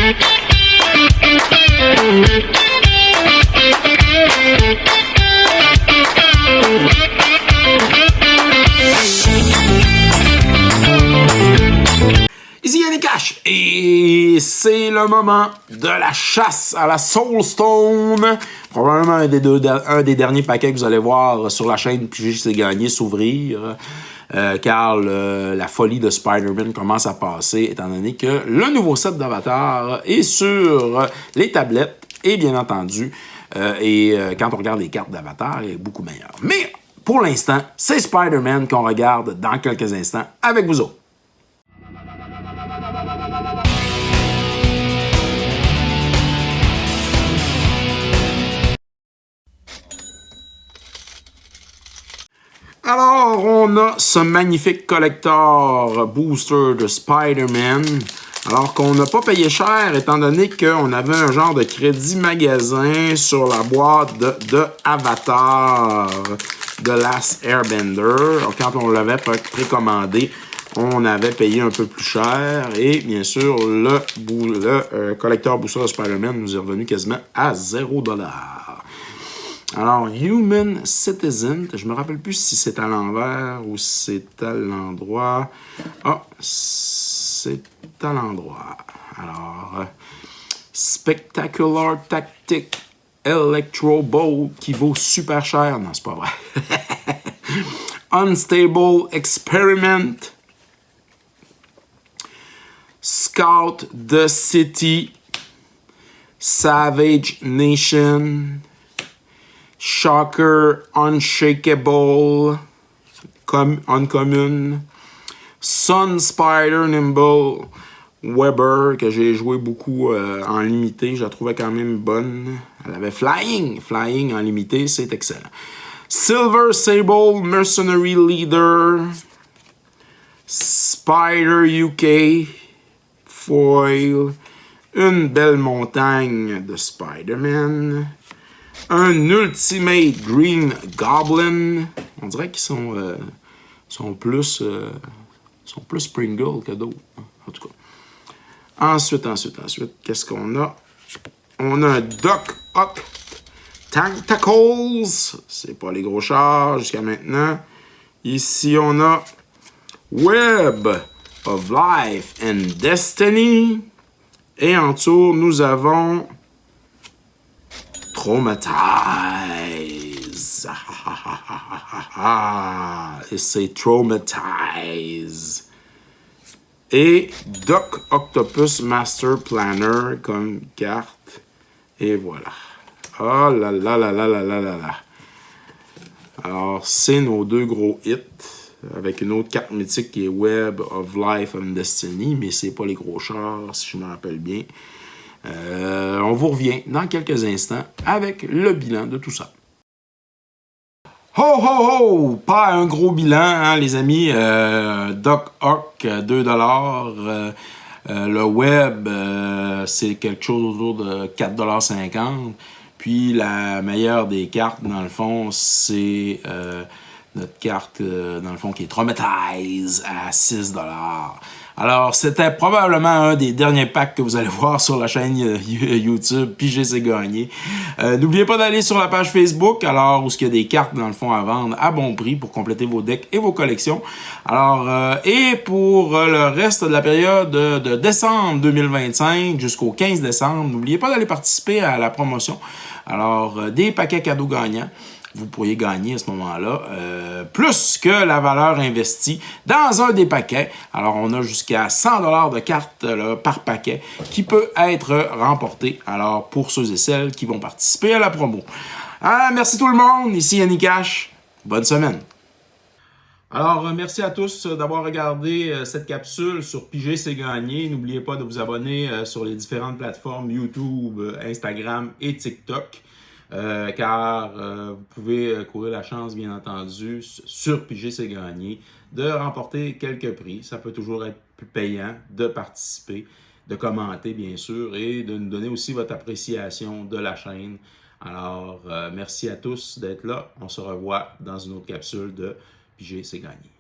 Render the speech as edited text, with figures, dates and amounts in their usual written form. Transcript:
Ici Yannick Cash et c'est le moment de la chasse à la Soulstone. Probablement un des derniers paquets que vous allez voir sur la chaîne Piger C'est Gagné s'ouvrir. Car la folie de Spider-Man commence à passer, étant donné que le nouveau set d'Avatar est sur les tablettes et bien entendu, quand on regarde les cartes d'Avatar, il est beaucoup meilleur. Mais pour l'instant, c'est Spider-Man qu'on regarde dans quelques instants avec vous autres. Alors, on a ce magnifique collector booster de Spider-Man. Alors qu'on n'a pas payé cher, étant donné qu'on avait un genre de crédit magasin sur la boîte de Avatar de Last Airbender. Alors, quand on l'avait précommandé, on avait payé un peu plus cher. Et bien sûr, le collector booster de Spider-Man nous est revenu quasiment à 0$. Alors, Human Citizen, je me rappelle plus si c'est à l'envers ou si c'est à l'endroit. Ah, c'est à l'endroit. Alors, Spectacular Tactic Electro Bow qui vaut super cher. Non, c'est pas vrai. Unstable Experiment. Scout the City. Savage Nation. Shocker, Unshakable, Uncommon, Sun Spider Nimble, Weber, que j'ai joué beaucoup en limité, je la trouvais quand même bonne. Elle avait Flying en limité, c'est excellent. Silver Sable, Mercenary Leader, Spider UK, Foil, une belle montagne de Spider-Man. Un Ultimate Green Goblin. On dirait qu'ils sont plus Pringle que d'autres. En tout cas. Ensuite, qu'est-ce qu'on a? On a un Doc Ock Tentacles. C'est pas les gros chars jusqu'à maintenant. Ici, on a Web of Life and Destiny. Et en dessous, nous avons Traumatize. Et c'est Traumatize. Et Doc Octopus Master Planner comme carte. Et voilà. Oh là là là là là là là là. Alors, c'est nos deux gros hits. Avec une autre carte mythique qui est Web of Life and Destiny. Mais c'est pas les gros chars, si je me rappelle bien. On vous revient dans quelques instants avec le bilan de tout ça. Ho, ho, ho! Pas un gros bilan, hein, les amis. Doc Ock, 2$. Le web, c'est quelque chose autour de 4,50$. Puis la meilleure des cartes, dans le fond, c'est notre carte, dans le fond, qui est Traumatize à 6$. Alors, c'était probablement un des derniers packs que vous allez voir sur la chaîne YouTube Piger C'est Gagné. N'oubliez pas d'aller sur la page Facebook, alors où il y a des cartes, dans le fond, à vendre à bon prix pour compléter vos decks et vos collections. Alors, et pour le reste de la période de décembre 2025 jusqu'au 15 décembre, n'oubliez pas d'aller participer à la promotion. Alors, des paquets cadeaux gagnants. Vous pourriez gagner à ce moment-là plus que la valeur investie dans un des paquets. Alors, on a jusqu'à 100$ de cartes là, par paquet qui peut être remporté. Alors, pour ceux et celles qui vont participer à la promo. Merci tout le monde. Ici Yannick Cash. Bonne semaine. Alors, merci à tous d'avoir regardé cette capsule sur Piger C'est Gagné. N'oubliez pas de vous abonner sur les différentes plateformes YouTube, Instagram et TikTok. Car vous pouvez courir la chance, bien entendu, sur Piger C'est Gagné, de remporter quelques prix. Ça peut toujours être plus payant de participer, de commenter, bien sûr, et de nous donner aussi votre appréciation de la chaîne. Alors, merci à tous d'être là. On se revoit dans une autre capsule de Piger C'est Gagné.